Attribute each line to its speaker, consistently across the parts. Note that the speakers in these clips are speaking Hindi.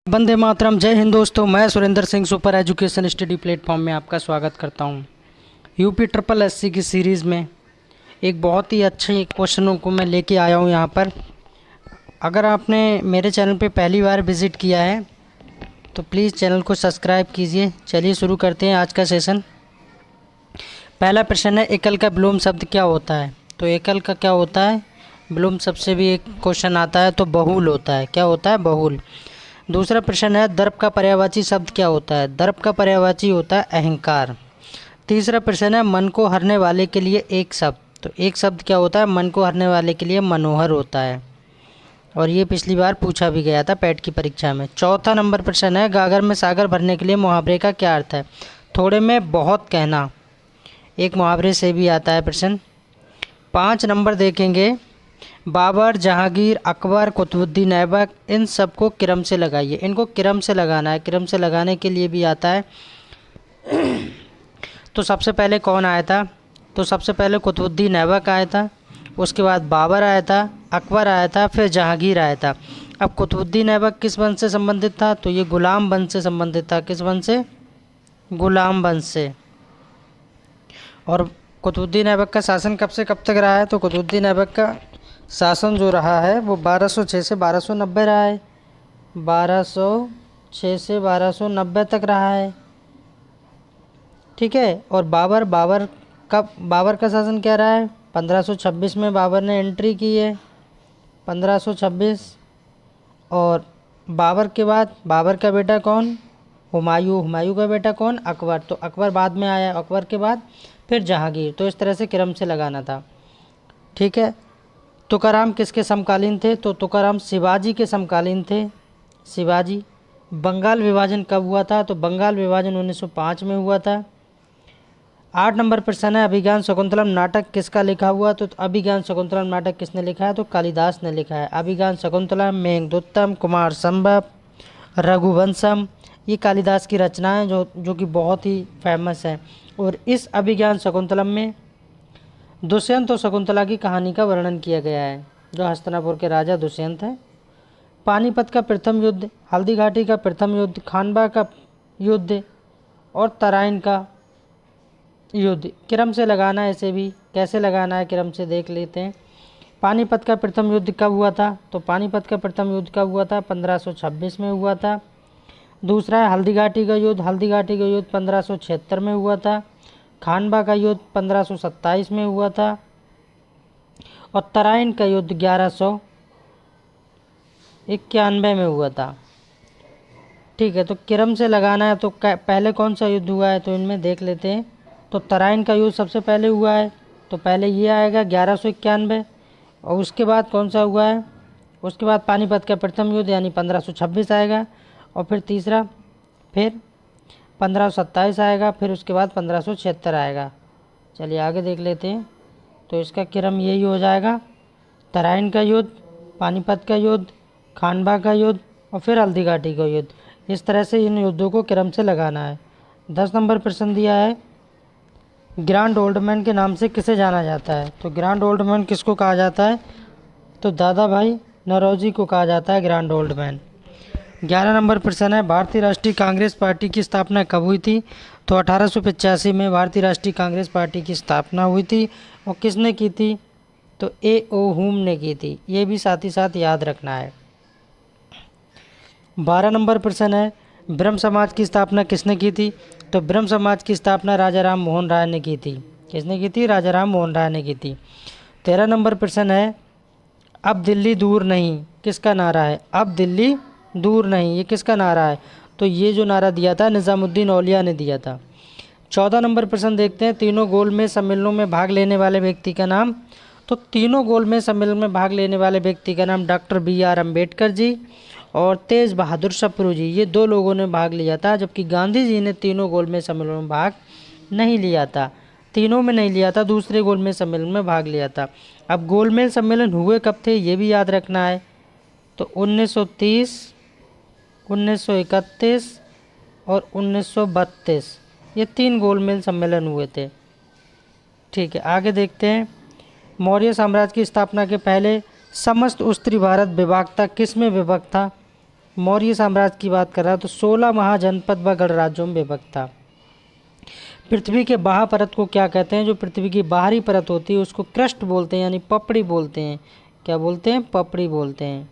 Speaker 1: वंदे मातरम। जय हिंद दोस्तों, मैं Surendra Singh super education study platform में आपका स्वागत करता हूं। यूपी ट्रिपल एससी की सीरीज़ में एक बहुत ही अच्छे क्वेश्चनों को मैं लेके आया हूं यहां पर। अगर आपने मेरे चैनल पे पहली बार विज़िट किया है तो प्लीज़ चैनल को सब्सक्राइब कीजिए। चलिए शुरू करते हैं आज का सेशन। पहला प्रश्न है, एकल का विलोम शब्द क्या होता है? तो एकल का क्या होता है? विलोम शब्द से भी एक क्वेश्चन आता है तो बहुल होता है। क्या होता है? बहुल। दूसरा प्रश्न है, दर्प का पर्यायवाची शब्द क्या होता है? दर्प का पर्यायवाची होता है अहंकार। तीसरा प्रश्न है, मन को हरने वाले के लिए एक शब्द। तो एक शब्द क्या होता है? मन को हरने वाले के लिए मनोहर होता है, और ये पिछली बार पूछा भी गया था पैट की परीक्षा में। चौथा नंबर प्रश्न है, गागर में सागर भरने के लिए मुहावरे का क्या अर्थ है? थोड़े में बहुत कहना, एक मुहावरे से भी आता है प्रश्न। 5 नंबर देखेंगे, बाबर, जहांगीर, अकबर, कुतुबुद्दीन ऐबक, इन सबको क्रम से लगाइए। इनको क्रम से लगाना है। क्रम से लगाने के लिए भी आता है। तो सबसे पहले कौन आया था? तो सबसे पहले कुतुबुद्दीन ऐबक आया था, उसके बाद बाबर आया था, अकबर आया था, फिर जहांगीर आया था। अब कुतुबुद्दीन ऐबक किस वंश से संबंधित था? तो ये गुलाम वंश से संबंधित था। किस वंश से? गुलाम वंश से। और कुतुबुद्दीन ऐबक का शासन कब से कब तक रहा है? तो कुतुबुद्दीन ऐबक का शासन जो रहा है वो 1206 से 1290 रहा है। 1206 से 1290 तक रहा है, ठीक है। और बाबर का शासन क्या रहा है? 1526 में बाबर ने एंट्री की है, 1526। और बाबर के बाद बाबर का बेटा कौन? हुमायूं। हुमायूं का बेटा कौन? अकबर। तो अकबर बाद में आया, अकबर के बाद फिर जहांगीर। तो इस तरह से क्रम से लगाना था, ठीक है। तुकाराम किसके समकालीन थे? तो तुकाराम शिवाजी के समकालीन थे। शिवाजी। बंगाल विभाजन कब हुआ था? तो बंगाल विभाजन 1905 में हुआ था। 8 नंबर प्रश्न है, अभिज्ञान शकुंतलम नाटक किसका लिखा हुआ? तो अभिज्ञान शकुंतलम नाटक किसने लिखा है? तो कालिदास ने लिखा है। अभिज्ञान शकुंतलम, मेघदूतम, कुमार संभव, रघुवंशम, ये कालिदास की रचनाएं जो कि बहुत ही फेमस है। और इस अभिज्ञान शकुंतलम में दुष्यंत और शकुंतला की कहानी का वर्णन किया गया है, जो हस्तिनापुर के राजा दुष्यंत हैं। पानीपत का प्रथम युद्ध, हल्दी घाटी का प्रथम युद्ध, खानवा का युद्ध और तराइन का युद्ध। क्रम से लगाना है, इसे भी कैसे लगाना है क्रम से देख लेते हैं। पानीपत का प्रथम युद्ध कब हुआ था? तो पानीपत का प्रथम युद्ध कब हुआ था? 1526 में हुआ था। दूसरा है हल्दी घाटी का युद्ध। हल्दी घाटी का युद्ध 1576 में हुआ था। खानवा का युद्ध 1527 में हुआ था। और तराइन का युद्ध 1191 में हुआ था, ठीक है। तो क्रम से लगाना है। तो पहले कौन सा युद्ध हुआ है? तो इनमें देख लेते हैं। तो तराइन का युद्ध सबसे पहले हुआ है, तो पहले ये आएगा 1191। और उसके बाद कौन सा हुआ है? उसके बाद पानीपत का प्रथम युद्ध यानी 1526 आएगा। और फिर तीसरा, फिर 1527 आएगा, फिर उसके बाद 1576 आएगा। चलिए आगे देख लेते हैं। तो इसका क्रम यही हो जाएगा, तराइन का युद्ध, पानीपत का युद्ध, खानवा का युद्ध और फिर हल्दी घाटी का युद्ध। इस तरह से इन युद्धों को क्रम से लगाना है। 10 नंबर प्रश्न दिया है, ग्रैंड ओल्ड मैन के नाम से किसे जाना जाता है? तो ग्रैंड ओल्ड मैन किसको कहा जाता है? तो दादा भाई नौरोजी को कहा जाता है ग्रैंड ओल्ड मैन। 11 नंबर प्रश्न है, भारतीय राष्ट्रीय कांग्रेस पार्टी की स्थापना कब हुई थी? तो 1885 में भारतीय राष्ट्रीय कांग्रेस पार्टी की स्थापना हुई थी। और किसने की थी? तो A.O. हुम ने की थी। ये भी साथ ही साथ याद रखना है। 12 नंबर प्रश्न है, ब्रह्म समाज की स्थापना किसने की थी? तो ब्रह्म समाज की स्थापना राजा राम मोहन राय ने की थी। किसने की थी? राजा राम मोहन राय ने की थी। 13 नंबर प्रश्न है, अब दिल्ली दूर नहीं किसका नारा है? अब दिल्ली दूर नहीं, ये किसका नारा है? तो ये जो नारा दिया था निज़ामुद्दीन औलिया ने दिया था। 14 नंबर प्रश्न देखते हैं, तीनों गोलमेज सम्मेलनों में भाग लेने वाले व्यक्ति का नाम। तो तीनों गोलमेज सम्मेलन में भाग लेने वाले व्यक्ति का नाम डॉक्टर B.R. अम्बेडकर जी और तेज बहादुर सप्रू जी, ये 2 लोगों ने भाग लिया था। जबकि गांधी जी ने तीनों गोलमेज सम्मेलनों में भाग नहीं लिया था। तीनों में नहीं लिया था, दूसरे गोलमेज सम्मेलन में भाग लिया था। अब गोलमेज सम्मेलन हुए कब थे ये भी याद रखना है। तो 1930, 1931 और 1932, ये 3 गोलमेज सम्मेलन हुए थे, ठीक है। आगे देखते हैं, मौर्य साम्राज्य की स्थापना के पहले समस्त उत्तरी भारत विभाग था, किस में विभक्त था? मौर्य साम्राज्य की बात कर रहा है तो 16 महाजनपद व गणराज्यों में विभक्त था। पृथ्वी के बाह्य परत को क्या कहते हैं? जो पृथ्वी की बाहरी परत होती है उसको क्रस्ट बोलते हैं, यानी पपड़ी बोलते हैं। क्या बोलते हैं? पपड़ी बोलते हैं।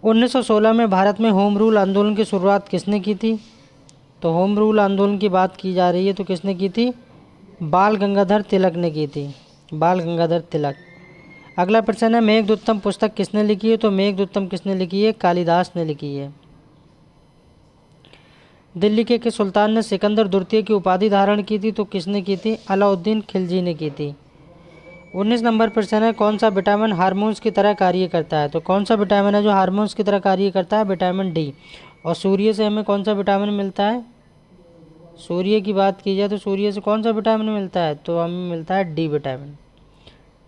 Speaker 1: 1916 में भारत में होम रूल आंदोलन की शुरुआत किसने की थी? तो होम रूल आंदोलन की बात की जा रही है तो किसने की थी? बाल गंगाधर तिलक ने की थी, बाल गंगाधर तिलक। अगला प्रश्न है, मेघदूतम पुस्तक किसने लिखी है? तो मेघदूतम किसने लिखी है? कालिदास ने लिखी है। दिल्ली के किस सुल्तान ने सिकंदर द्वितीय की उपाधि धारण की थी? तो किसने की थी? अलाउद्दीन खिलजी ने की थी। 19 नंबर प्रश्न है, कौन सा विटामिन हार्मोन्स की तरह कार्य करता है? तो कौन सा विटामिन है जो हार्मोन्स की तरह कार्य करता है? Vitamin D. और सूर्य से हमें कौन सा विटामिन मिलता है? सूर्य की बात की जाए तो सूर्य से कौन सा विटामिन मिलता है? तो हमें मिलता है डी विटामिन।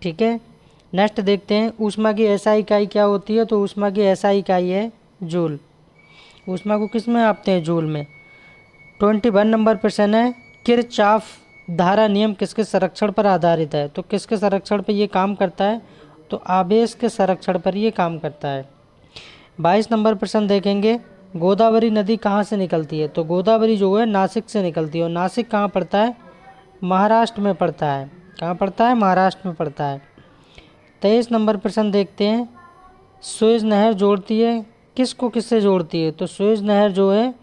Speaker 1: ठीक है, नेक्स्ट देखते हैं, ऊष्मा की एसआई इकाई क्या होती है? तो ऊष्मा की एसआई इकाई है जूल। ऊष्मा को किस में मापते हैं? जूल में। 21 नंबर प्रश्न है, किरचॉफ धारा नियम किसके संरक्षण पर आधारित है? तो किसके संरक्षण पर ये काम करता है? तो आवेश के संरक्षण पर ये काम करता है। 22 नंबर प्रश्न देखेंगे, गोदावरी नदी कहाँ से निकलती है? तो गोदावरी जो है नासिक से निकलती है। और नासिक कहाँ पड़ता है? महाराष्ट्र में पड़ता है। कहाँ पड़ता है? महाराष्ट्र में पड़ता है। 23 नंबर प्रश्न देखते हैं, सुएज नहर जोड़ती है किसको किससे जोड़ती है? तो सुएज नहर जो है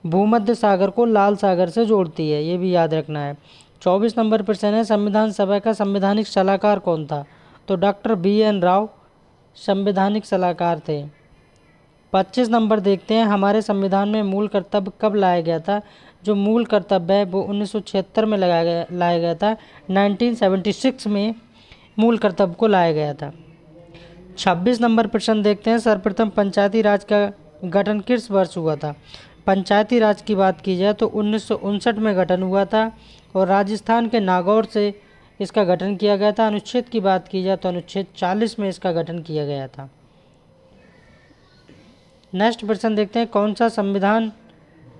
Speaker 1: भूमध्य सागर को लाल सागर से जोड़ती है, ये भी याद रखना है। 24 नंबर प्रश्न है, संविधान सभा का संवैधानिक सलाहकार कौन था? तो डॉक्टर BN राव संवैधानिक सलाहकार थे। 25 नंबर देखते हैं, हमारे संविधान में मूल कर्तव्य कब लाया गया था? जो मूल कर्तव्य है वो 1976 में लाया गया था। 1976 में मूल कर्तव्य को लाया गया था। 26 नंबर प्रश्न देखते हैं, सर्वप्रथम पंचायती राज का गठन किस वर्ष हुआ था? पंचायती राज की बात की जाए तो 1959 में गठन हुआ था और राजस्थान के नागौर से इसका गठन किया गया था। अनुच्छेद की बात की जाए तो अनुच्छेद 40 में इसका गठन किया गया था। नेक्स्ट प्रश्न देखते हैं, कौन सा संविधान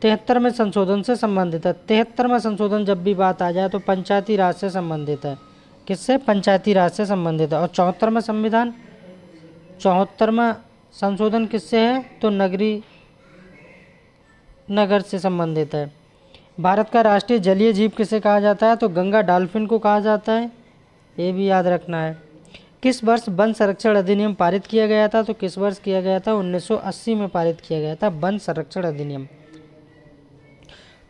Speaker 1: 73वें संशोधन से संबंधित है? 73वां संशोधन जब भी बात आ जाए तो पंचायती राज से संबंधित है। किससे? पंचायती राज से संबंधित है। और 74वां संविधान 74वां संशोधन किससे है? तो नगर से संबंधित है। भारत का राष्ट्रीय जलीय जीव किसे कहा जाता है? तो गंगा डॉल्फिन को कहा जाता है, ये भी याद रखना है। किस वर्ष वन संरक्षण अधिनियम पारित किया गया था? तो किस वर्ष किया गया था? 1980 में पारित किया गया था वन संरक्षण अधिनियम।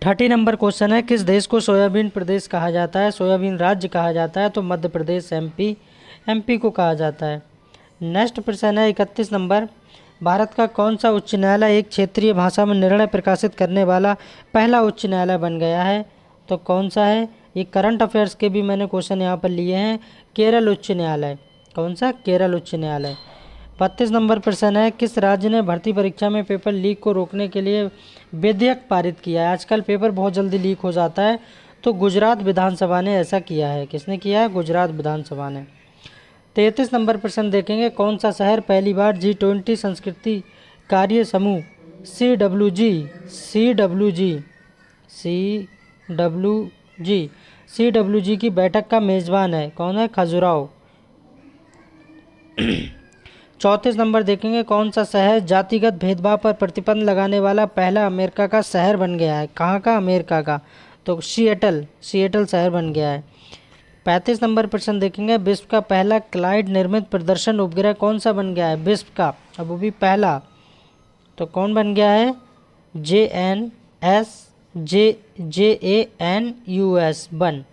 Speaker 1: 30 नंबर क्वेश्चन है, किस देश को सोयाबीन प्रदेश कहा जाता है? सोयाबीन राज्य कहा जाता है तो मध्य प्रदेश MP को कहा जाता है। नेक्स्ट प्रश्न है 31 नंबर, भारत का कौन सा उच्च न्यायालय एक क्षेत्रीय भाषा में निर्णय प्रकाशित करने वाला पहला उच्च न्यायालय बन गया है? तो कौन सा है? ये करंट अफेयर्स के भी मैंने क्वेश्चन यहाँ पर लिए हैं। केरल उच्च न्यायालय। कौन सा? केरल उच्च न्यायालय। 32 नंबर प्रश्न है, किस राज्य ने भर्ती परीक्षा में पेपर लीक को रोकने के लिए विधेयक पारित किया है? आजकल पेपर बहुत जल्दी लीक हो जाता है तो गुजरात विधानसभा ने ऐसा किया है। किसने किया है? गुजरात विधानसभा ने। 33 नंबर प्रश्न देखेंगे, कौन सा शहर पहली बार G20 संस्कृति कार्य समूह CWG की बैठक का मेजबान है? कौन है? खजुराहो। 34 नंबर देखेंगे, कौन सा शहर जातिगत भेदभाव पर प्रतिबंध लगाने वाला पहला अमेरिका का शहर बन गया है? कहाँ का? अमेरिका का। तो सिएटल शहर बन गया है। 35 नंबर प्रश्न देखेंगे, विश्व का पहला क्लाइड निर्मित प्रदर्शन उपग्रह कौन सा बन गया है? विश्व का, अब वो भी पहला। तो कौन बन गया है? JANUS 1।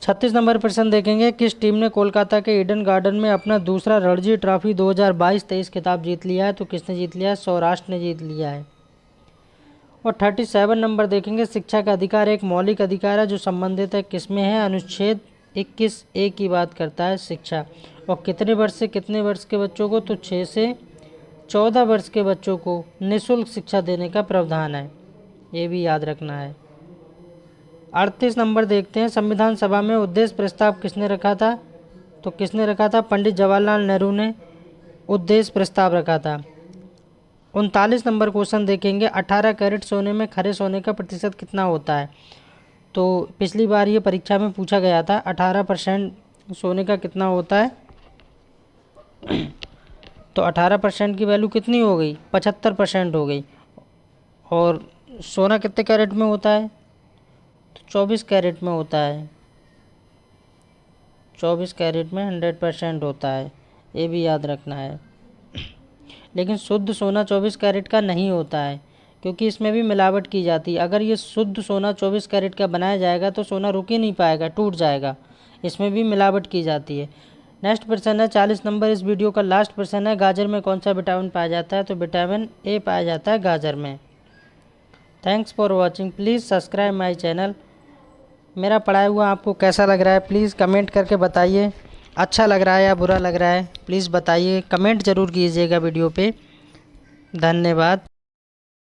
Speaker 1: 36 नंबर प्रश्न देखेंगे, किस टीम ने कोलकाता के ईडन गार्डन में अपना दूसरा रणजी ट्रॉफी 2022-23 खिताब जीत लिया है? तो किसने जीत लिया है? सौराष्ट्र ने जीत लिया है। और 37 नंबर देखेंगे, शिक्षा का अधिकार एक मौलिक अधिकार है जो संबंधित है किसमें है? अनुच्छेद 21A की बात करता है शिक्षा। और कितने वर्ष से कितने वर्ष के बच्चों को? तो 6 से 14 वर्ष के बच्चों को निःशुल्क शिक्षा देने का प्रावधान है, ये भी याद रखना है। 38 नंबर देखते हैं, संविधान सभा में उद्देश्य प्रस्ताव किसने रखा था? तो किसने रखा था? पंडित जवाहरलाल नेहरू ने उद्देश्य प्रस्ताव रखा था। 39 नंबर क्वेश्चन देखेंगे, 18 कैरेट सोने में खरे सोने का प्रतिशत कितना होता है? तो पिछली बार ये परीक्षा में पूछा गया था, 18% सोने का कितना होता है? तो 18% की वैल्यू कितनी हो गई, 75% हो गई। और सोना कितने कैरेट में होता है, तो 24 कैरेट में होता है। 24 कैरेट में 100% होता है, ये भी याद रखना है। लेकिन शुद्ध सोना 24 कैरेट का नहीं होता है, क्योंकि इसमें भी मिलावट की जाती है। अगर ये शुद्ध सोना 24 कैरेट का बनाया जाएगा तो सोना रुक ही नहीं पाएगा, टूट जाएगा। इसमें भी मिलावट की जाती है। नेक्स्ट प्रश्न है 40 नंबर, इस वीडियो का लास्ट प्रश्न है, गाजर में कौन सा विटामिन पाया जाता है, तो विटामिन ए पाया जाता है गाजर में। Thanks for watching, please subscribe my channel. मेरा पढ़ाया हुआ आपको कैसा लग रहा है प्लीज़ कमेंट करके बताइए। अच्छा लग रहा है या बुरा लग रहा है प्लीज़ बताइए, कमेंट ज़रूर कीजिएगा वीडियो पे। धन्यवाद।